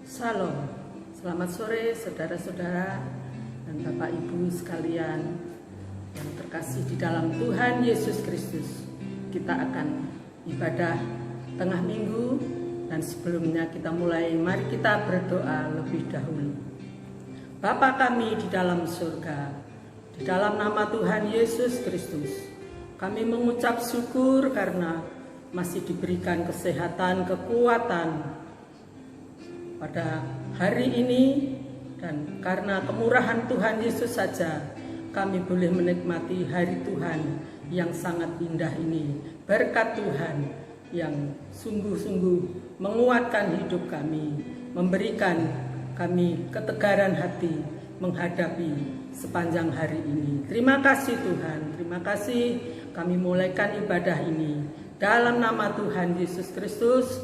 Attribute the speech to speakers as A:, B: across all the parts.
A: Salam, selamat sore saudara-saudara dan Bapak Ibu sekalian yang terkasih di dalam Tuhan Yesus Kristus. Kita akan ibadah tengah minggu dan sebelumnya kita mulai, mari kita berdoa lebih dahulu. Bapa kami di dalam surga, di dalam nama Tuhan Yesus Kristus, kami mengucap syukur karena masih diberikan kesehatan, kekuatan pada hari ini, dan karena kemurahan Tuhan Yesus saja kami boleh menikmati hari Tuhan yang sangat indah ini. Berkat Tuhan yang sungguh-sungguh menguatkan hidup kami, memberikan kami ketegaran hati menghadapi sepanjang hari ini. Terima kasih Tuhan, terima kasih. Kami mulaikan ibadah ini dalam nama Tuhan Yesus Kristus.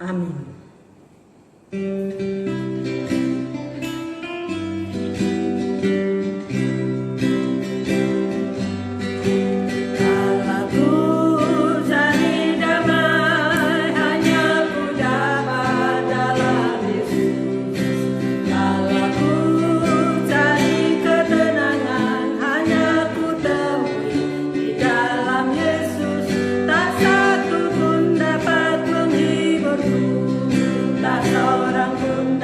A: Amin.
B: Seorang pun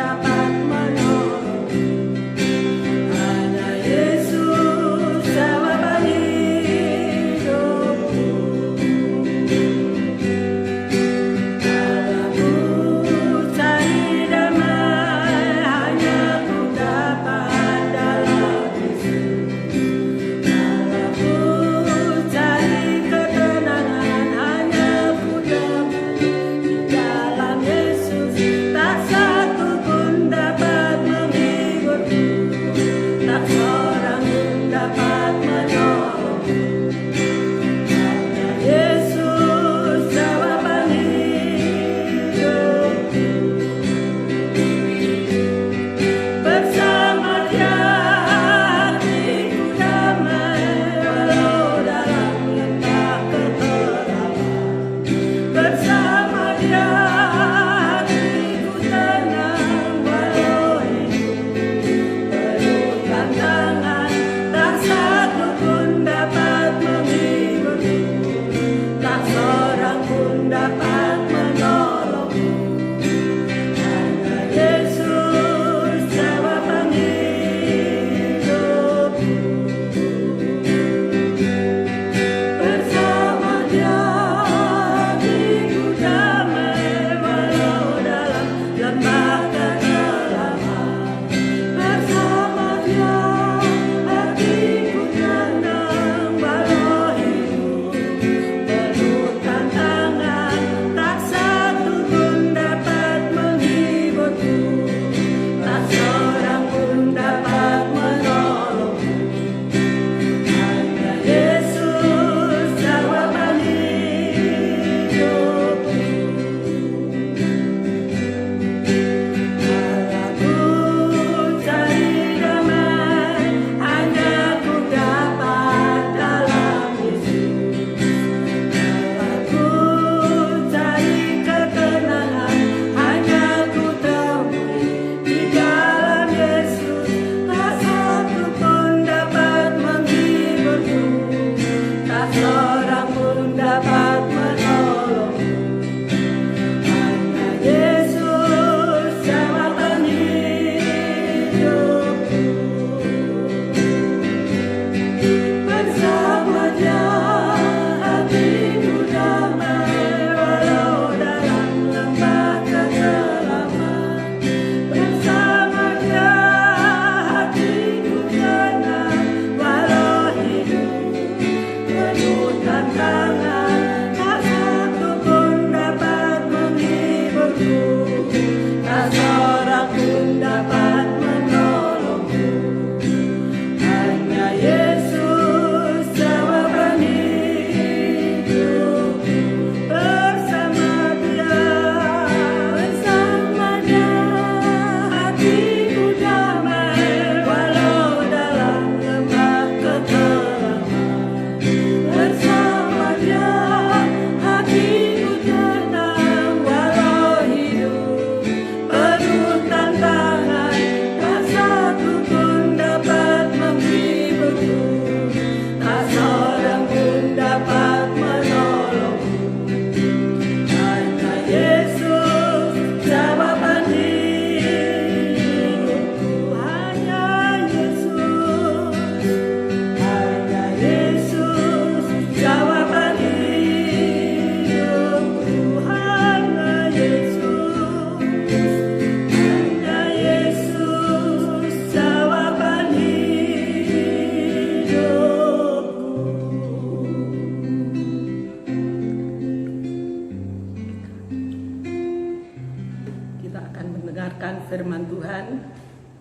A: mendengarkan firman Tuhan,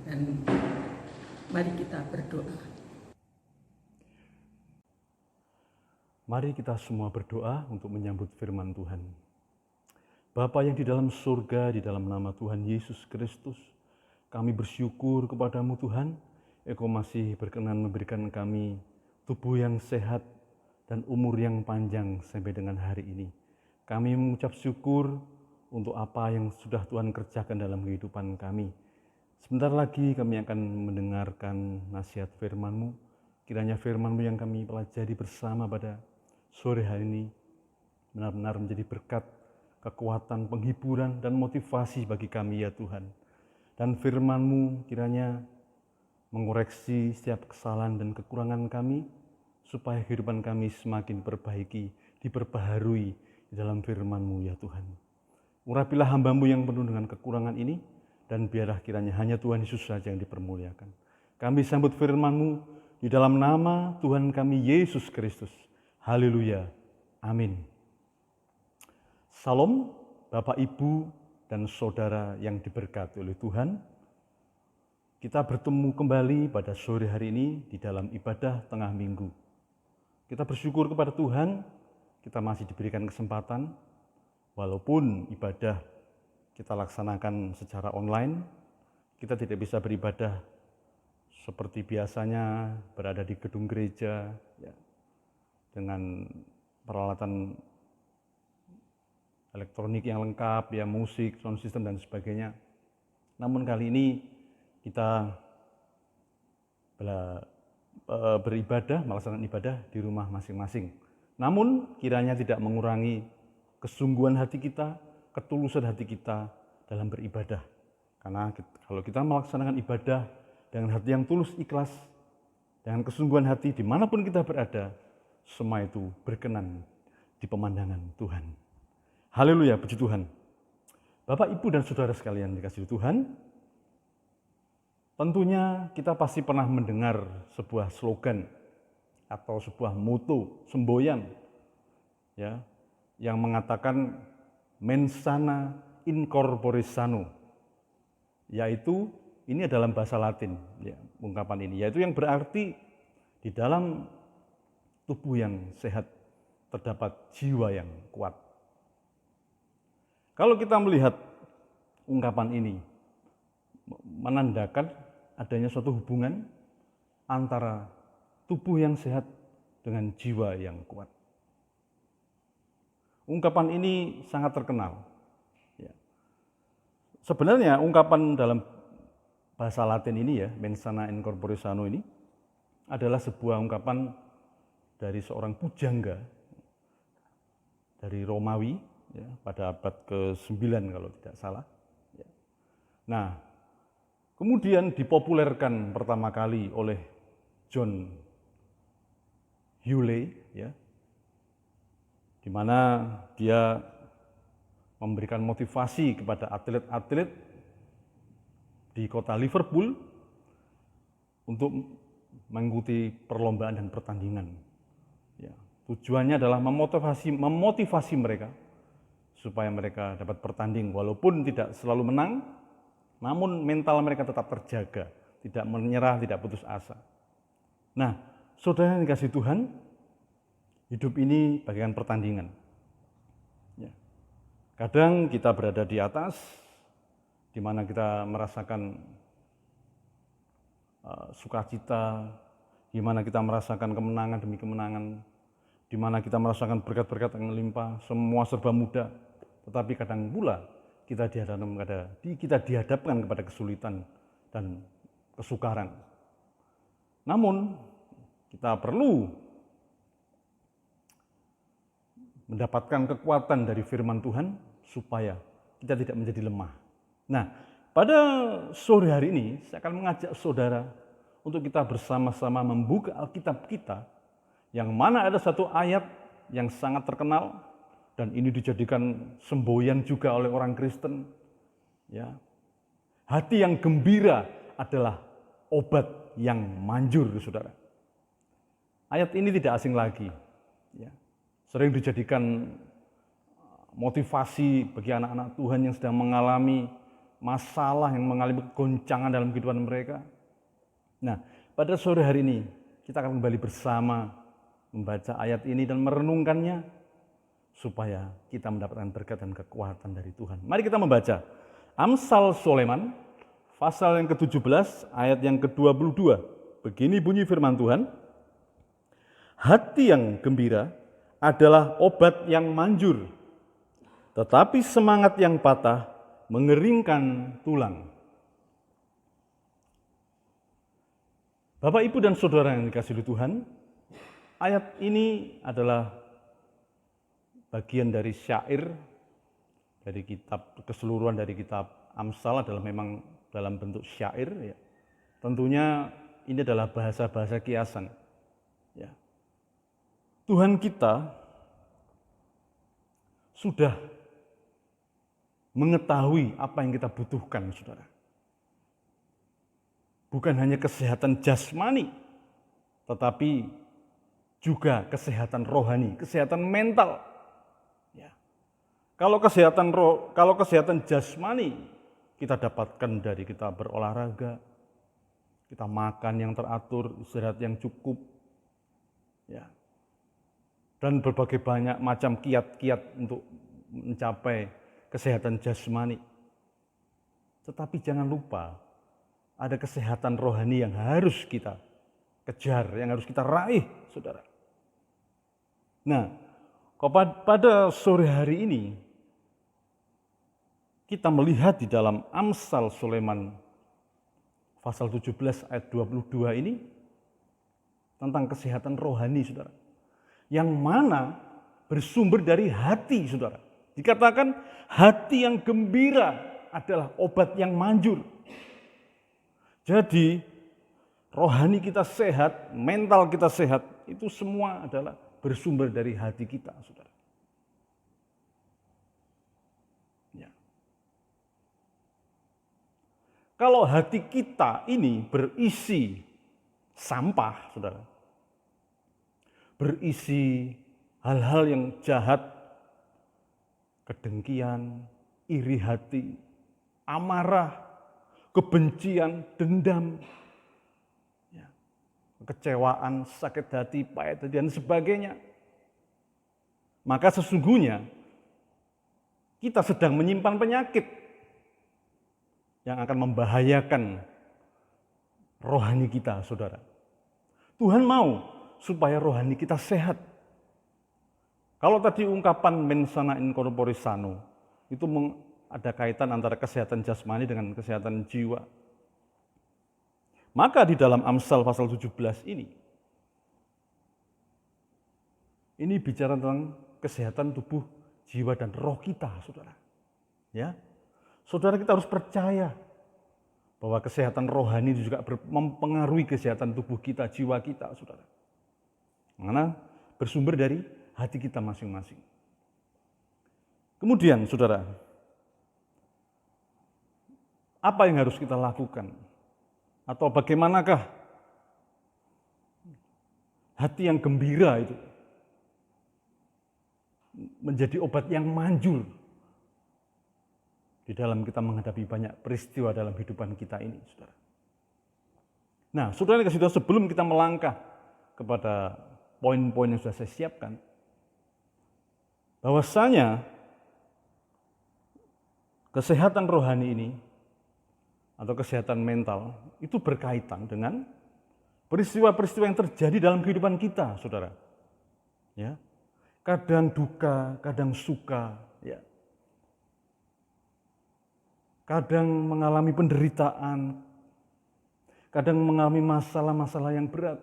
A: dan mari kita berdoa.
B: Mari kita semua berdoa untuk menyambut firman Tuhan. Bapa yang di dalam surga, di dalam nama Tuhan Yesus Kristus, kami bersyukur kepadamu Tuhan, Engkau masih berkenan memberikan kami tubuh yang sehat dan umur yang panjang sampai dengan hari ini. Kami mengucap syukur untuk apa yang sudah Tuhan kerjakan dalam kehidupan kami. Sebentar lagi kami akan mendengarkan nasihat firman-Mu. Kiranya firman-Mu yang kami pelajari bersama pada sore hari ini benar-benar menjadi berkat, kekuatan, penghiburan, dan motivasi bagi kami ya Tuhan. Dan firman-Mu kiranya mengoreksi setiap kesalahan dan kekurangan kami, supaya kehidupan kami semakin diperbaiki, diperbaharui di dalam firman-Mu ya Tuhan. Urapilah hamba-Mu yang penuh dengan kekurangan ini, dan biarlah kiranya hanya Tuhan Yesus saja yang dipermuliakan. Kami sambut firman-Mu di dalam nama Tuhan kami Yesus Kristus. Haleluya. Amin. Salam Bapak, Ibu, dan Saudara yang diberkati oleh Tuhan. Kita bertemu kembali pada sore hari ini di dalam ibadah tengah minggu. Kita bersyukur kepada Tuhan, kita masih diberikan kesempatan, walaupun ibadah kita laksanakan secara online, kita tidak bisa beribadah seperti biasanya berada di gedung gereja, ya, dengan peralatan elektronik yang lengkap, ya, musik, sound system, dan sebagainya. Namun kali ini kita beribadah, melaksanakan ibadah di rumah masing-masing. Namun kiranya tidak mengurangi kesungguhan hati kita, ketulusan hati kita dalam beribadah. Karena kalau kita melaksanakan ibadah dengan hati yang tulus, ikhlas, dengan kesungguhan hati dimanapun kita berada, semua itu berkenan di pemandangan Tuhan. Haleluya, puji Tuhan. Bapak, Ibu, dan Saudara sekalian dikasihi Tuhan, tentunya kita pasti pernah mendengar sebuah slogan atau sebuah moto, semboyan, ya, yang mengatakan mens sana in corpore sano, yaitu ini adalah bahasa Latin, ya, ungkapan ini, yaitu yang berarti di dalam tubuh yang sehat terdapat jiwa yang kuat. Kalau kita melihat ungkapan ini menandakan adanya suatu hubungan antara tubuh yang sehat dengan jiwa yang kuat. Ungkapan ini sangat terkenal. Ya. Sebenarnya ungkapan dalam bahasa Latin ini, ya, mens sana in corpore sano, ini adalah sebuah ungkapan dari seorang pujangga dari Romawi, ya, pada abad ke-9 kalau tidak salah. Ya. Nah, kemudian dipopulerkan pertama kali oleh John Hewley, ya, di mana dia memberikan motivasi kepada atlet-atlet di kota Liverpool untuk mengikuti perlombaan dan pertandingan. Ya, tujuannya adalah memotivasi mereka supaya mereka dapat bertanding, walaupun tidak selalu menang, namun mental mereka tetap terjaga, tidak menyerah, tidak putus asa. Nah, saudara yang dikasihi Tuhan, hidup ini bagaikan pertandingan. Ya. Kadang kita berada di atas, di mana kita merasakan sukacita, di mana kita merasakan kemenangan demi kemenangan, di mana kita merasakan berkat-berkat yang melimpah, semua serba mudah. Tetapi kadang pula kita dihadapkan kepada kesulitan dan kesukaran. Namun kita perlu mendapatkan kekuatan dari firman Tuhan supaya kita tidak menjadi lemah. Nah, pada sore hari ini saya akan mengajak saudara untuk kita bersama-sama membuka Alkitab kita, yang mana ada satu ayat yang sangat terkenal dan ini dijadikan semboyan juga oleh orang Kristen. Ya, hati yang gembira adalah obat yang manjur, saudara. Ayat ini tidak asing lagi, ya, sering dijadikan motivasi bagi anak-anak Tuhan yang sedang mengalami masalah, yang mengalami goncangan dalam kehidupan mereka. Nah, pada sore hari ini kita akan kembali bersama membaca ayat ini dan merenungkannya supaya kita mendapatkan berkat dan kekuatan dari Tuhan. Mari kita membaca Amsal Soleman pasal yang ke-17 ayat yang ke-22. Begini bunyi firman Tuhan, hati yang gembira adalah obat yang manjur, tetapi semangat yang patah mengeringkan tulang. Bapak, Ibu, dan Saudara yang dikasihi Tuhan, ayat ini adalah bagian dari syair dari kitab, keseluruhan dari kitab Amsal adalah memang dalam bentuk syair. Ya. Tentunya ini adalah bahasa-bahasa kiasan. Ya. Tuhan kita sudah mengetahui apa yang kita butuhkan, saudara. Bukan hanya kesehatan jasmani, tetapi juga kesehatan rohani, kesehatan mental. Ya. Kalau kesehatan jasmani kita dapatkan dari kita berolahraga, kita makan yang teratur, istirahat yang cukup, ya, dan berbagai banyak macam kiat-kiat untuk mencapai kesehatan jasmani. Tetapi jangan lupa, ada kesehatan rohani yang harus kita kejar, yang harus kita raih, saudara. Nah, pada sore hari ini, kita melihat di dalam Amsal Soleman pasal 17 ayat 22 ini tentang kesehatan rohani, saudara. Yang mana bersumber dari hati, saudara. Dikatakan hati yang gembira adalah obat yang manjur. Jadi rohani kita sehat, mental kita sehat, itu semua adalah bersumber dari hati kita, saudara. Ya. Kalau hati kita ini berisi sampah, saudara, berisi hal-hal yang jahat, kedengkian, iri hati, amarah, kebencian, dendam, ya, kekecewaan, sakit hati, pahit hati, dan sebagainya. Maka sesungguhnya kita sedang menyimpan penyakit yang akan membahayakan rohani kita, saudara. Tuhan mau supaya rohani kita sehat. Kalau tadi ungkapan mensana in corpore sano, itu ada kaitan antara kesehatan jasmani dengan kesehatan jiwa. Maka di dalam Amsal pasal 17 ini bicara tentang kesehatan tubuh, jiwa, dan roh kita, saudara. Ya, saudara, kita harus percaya bahwa kesehatan rohani juga mempengaruhi kesehatan tubuh kita, jiwa kita, saudara. Karena bersumber dari hati kita masing-masing. Kemudian, saudara, apa yang harus kita lakukan? Atau bagaimanakah hati yang gembira itu menjadi obat yang manjur di dalam kita menghadapi banyak peristiwa dalam kehidupan kita ini, saudara. Nah, saudara, sebelum kita melangkah kepada poin-poin yang sudah saya siapkan, bahwasanya kesehatan rohani ini atau kesehatan mental itu berkaitan dengan peristiwa-peristiwa yang terjadi dalam kehidupan kita, saudara. Ya, kadang duka, kadang suka, ya. Kadang mengalami penderitaan, kadang mengalami masalah-masalah yang berat.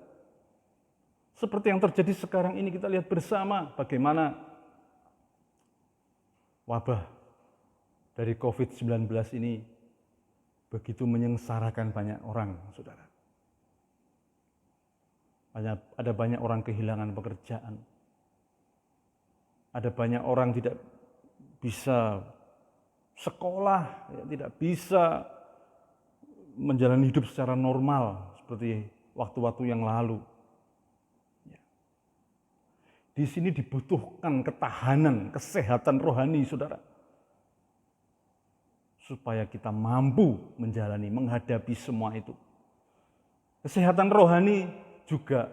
B: Seperti yang terjadi sekarang ini, kita lihat bersama bagaimana wabah dari COVID-19 ini begitu menyengsarakan banyak orang, saudara. Ada banyak orang kehilangan pekerjaan. Ada banyak orang tidak bisa sekolah, tidak bisa menjalani hidup secara normal seperti waktu-waktu yang lalu. Di sini dibutuhkan ketahanan, kesehatan rohani, saudara. supaya kita mampu menjalani, menghadapi semua itu. Kesehatan rohani juga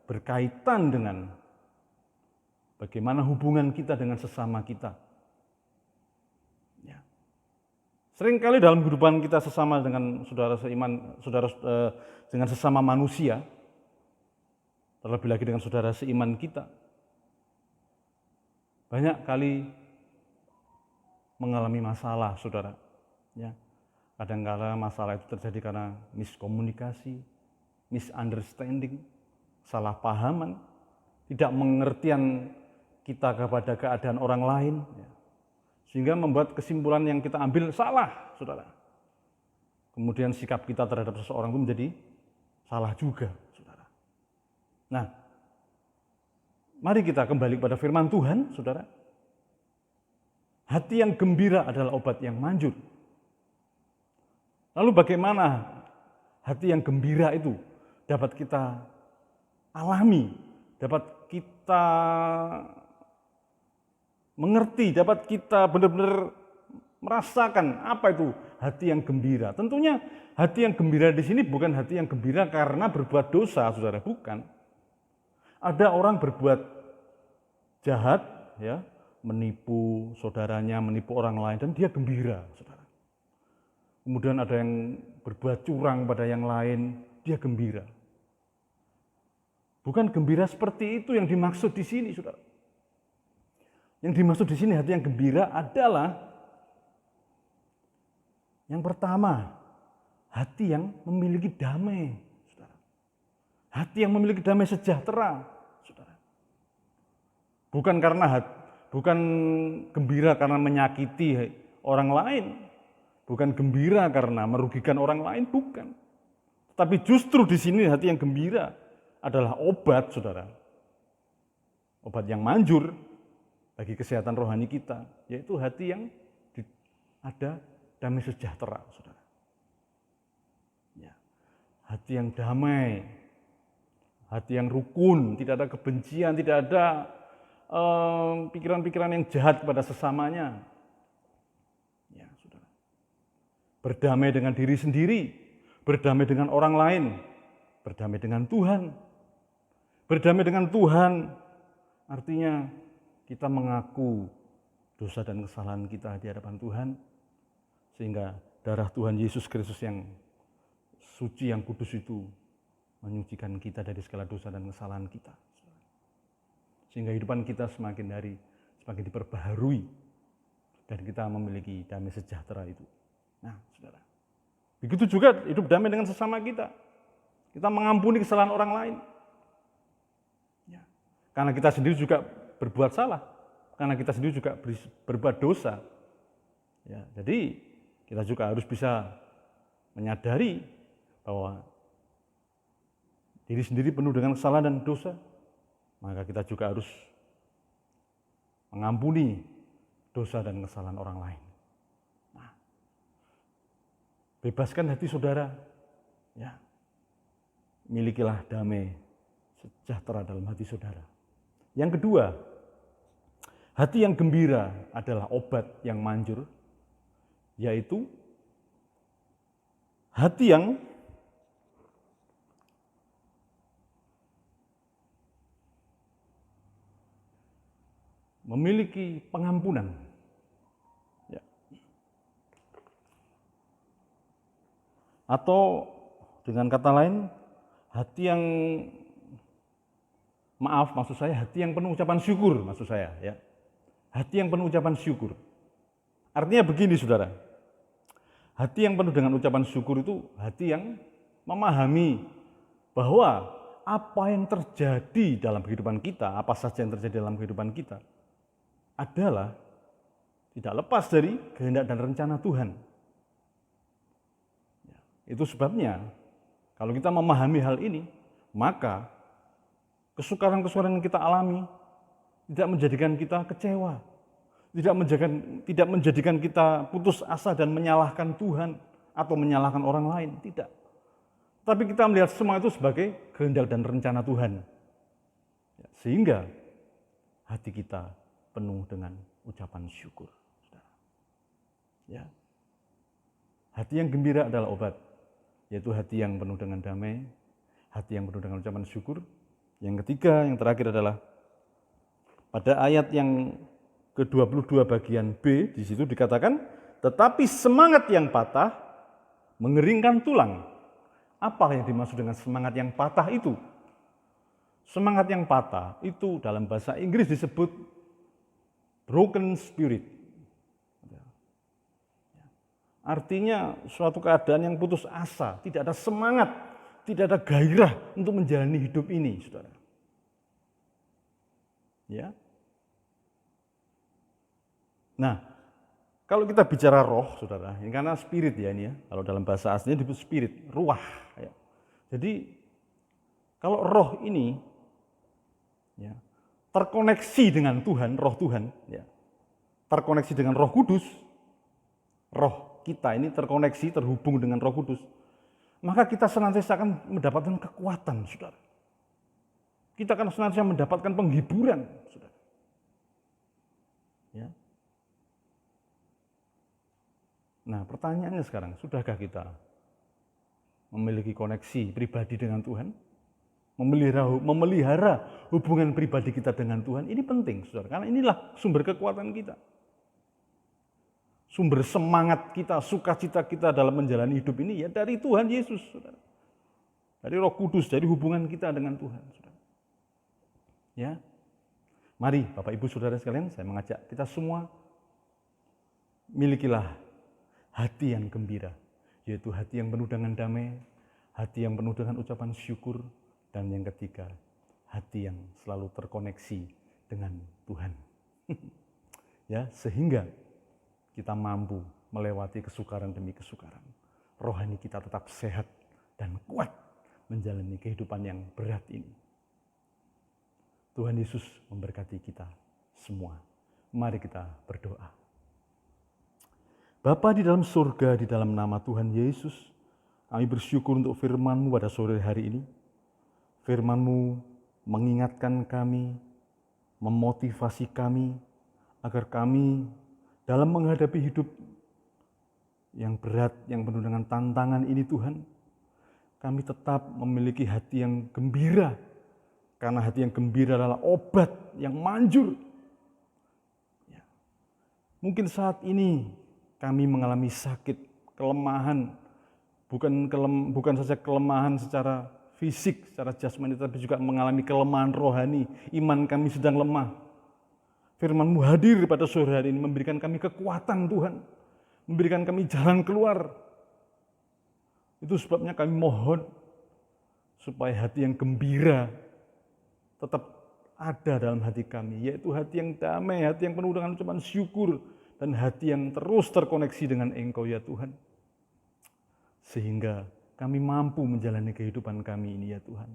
B: berkaitan dengan bagaimana hubungan kita dengan sesama kita. Ya. Seringkali dalam kehidupan kita sesama dengan saudara seiman, dengan sesama manusia, terlebih lagi dengan saudara seiman kita, banyak kali mengalami masalah, saudara. Ya. Kadang-kala masalah itu terjadi karena miskomunikasi, misunderstanding, salah pahaman, tidak mengertian kita kepada keadaan orang lain, ya. Sehingga membuat kesimpulan yang kita ambil salah, saudara. Kemudian sikap kita terhadap seseorang itu menjadi salah juga, saudara. Nah, mari kita kembali pada firman Tuhan, saudara. Hati yang gembira adalah obat yang manjur. Lalu bagaimana hati yang gembira itu dapat kita alami, dapat kita mengerti, dapat kita benar-benar merasakan apa itu hati yang gembira. Tentunya hati yang gembira di sini bukan hati yang gembira karena berbuat dosa, saudara, bukan. Ada orang berbuat jahat, ya, menipu saudaranya, menipu orang lain, dan dia gembira, saudara. Kemudian ada yang berbuat curang pada yang lain, dia gembira. Bukan gembira seperti itu yang dimaksud di sini, saudara. Yang dimaksud di sini hati yang gembira adalah yang pertama, hati yang memiliki damai, saudara. Hati yang memiliki damai sejahtera, saudara. Bukan gembira karena menyakiti orang lain, bukan gembira karena merugikan orang lain, bukan. Tapi justru di sini hati yang gembira adalah obat, saudara. Obat yang manjur bagi kesehatan rohani kita, yaitu hati yang ada damai sejahtera, saudara. Ya. Hati yang damai, hati yang rukun, tidak ada kebencian, tidak ada pikiran-pikiran yang jahat kepada sesamanya. Ya, saudara. Berdamai dengan diri sendiri, berdamai dengan orang lain, berdamai dengan Tuhan. Berdamai dengan Tuhan artinya kita mengaku dosa dan kesalahan kita di hadapan Tuhan, sehingga darah Tuhan Yesus Kristus yang suci, yang kudus itu menyucikan kita dari segala dosa dan kesalahan kita. Sehingga kehidupan kita semakin hari semakin diperbaharui dan kita memiliki damai sejahtera itu. Nah, saudara, begitu juga hidup damai dengan sesama kita. Kita mengampuni kesalahan orang lain. Ya. Karena kita sendiri juga berbuat salah, karena kita sendiri juga berbuat dosa. Ya, jadi kita juga harus bisa menyadari bahwa diri sendiri penuh dengan kesalahan dan dosa, maka kita juga harus mengampuni dosa dan kesalahan orang lain. Nah, bebaskan hati saudara, ya, milikilah damai sejahtera dalam hati saudara. Yang kedua, hati yang gembira adalah obat yang manjur, yaitu hati yang memiliki pengampunan. Ya. Atau dengan kata lain, hati yang maksud saya hati yang penuh ucapan syukur, maksud saya, ya. Hati yang penuh ucapan syukur. Artinya begini, saudara. Hati yang penuh dengan ucapan syukur itu hati yang memahami bahwa apa yang terjadi dalam kehidupan kita, apa saja yang terjadi dalam kehidupan kita, adalah tidak lepas dari kehendak dan rencana Tuhan. Itu sebabnya kalau kita memahami hal ini, maka kesukaran-kesukaran yang kita alami tidak menjadikan kita kecewa, tidak menjadikan kita putus asa dan menyalahkan Tuhan atau menyalahkan orang lain, tidak. Tapi kita melihat semua itu sebagai kehendak dan rencana Tuhan. Sehingga hati kita penuh dengan ucapan syukur. Ya. Hati yang gembira adalah obat, yaitu hati yang penuh dengan damai, hati yang penuh dengan ucapan syukur. Yang ketiga, yang terakhir adalah pada ayat yang ke-22 bagian B, di situ dikatakan, tetapi semangat yang patah mengeringkan tulang. Apa yang dimaksud dengan semangat yang patah itu? Semangat yang patah itu dalam bahasa Inggris disebut broken spirit. Artinya suatu keadaan yang putus asa, tidak ada semangat, tidak ada gairah untuk menjalani hidup ini, saudara. Ya. Nah, kalau kita bicara roh, saudara, ini karena spirit ya ini ya. Kalau dalam bahasa aslinya disebut spirit, ruah. Ya. Jadi kalau roh ini ya, terkoneksi dengan Tuhan, roh Tuhan, ya, terkoneksi dengan Roh Kudus, roh kita ini terkoneksi, terhubung dengan Roh Kudus, maka kita senantiasa akan mendapatkan kekuatan, saudara. Kita akan senantiasa mendapatkan penghiburan, saudara. Ya. Nah, pertanyaannya sekarang, sudahkah kita memiliki koneksi pribadi dengan Tuhan? Memelihara hubungan pribadi kita dengan Tuhan, ini penting, saudara, karena inilah sumber kekuatan kita. Sumber semangat kita, sukacita kita dalam menjalani hidup ini ya dari Tuhan Yesus, saudara. Dari Roh Kudus, dari hubungan kita dengan Tuhan, saudara. Ya, mari Bapak Ibu Saudara sekalian, saya mengajak kita semua milikilah hati yang gembira, yaitu hati yang penuh dengan damai, hati yang penuh dengan ucapan syukur, dan yang ketiga, hati yang selalu terkoneksi dengan Tuhan. Ya, sehingga kita mampu melewati kesukaran demi kesukaran. Rohani kita tetap sehat dan kuat menjalani kehidupan yang berat ini. Tuhan Yesus memberkati kita semua. Mari kita berdoa. Bapa di dalam surga, di dalam nama Tuhan Yesus, kami bersyukur untuk firman-Mu pada sore hari ini. Firman-Mu mengingatkan kami, memotivasi kami, agar kami dalam menghadapi hidup yang berat, yang penuh dengan tantangan ini Tuhan, kami tetap memiliki hati yang gembira, karena hati yang gembira adalah obat yang manjur. Ya. Mungkin saat ini kami mengalami sakit, kelemahan, bukan saja kelemahan secara fisik, secara jasmani, tapi juga mengalami kelemahan rohani, iman kami sedang lemah. Firman-Mu hadir pada sore hari ini, memberikan kami kekuatan Tuhan, memberikan kami jalan keluar. Itu sebabnya kami mohon supaya hati yang gembira tetap ada dalam hati kami, yaitu hati yang damai, hati yang penuh dengan ucapan syukur, dan hati yang terus terkoneksi dengan Engkau ya Tuhan. Sehingga kami mampu menjalani kehidupan kami ini ya Tuhan.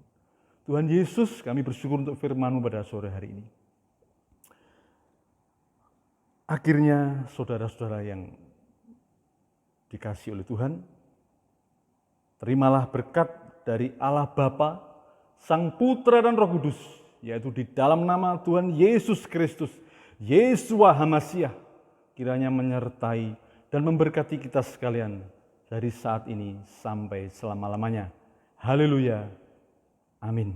B: Tuhan Yesus, kami bersyukur untuk firman-Mu pada sore hari ini. Akhirnya saudara-saudara yang dikasihi oleh Tuhan, terimalah berkat dari Allah Bapa, Sang Putra dan Roh Kudus, yaitu di dalam nama Tuhan Yesus Kristus, Yeshua HaMasiah, kiranya menyertai dan memberkati kita sekalian dari saat ini sampai selama-lamanya. Haleluya. Amin.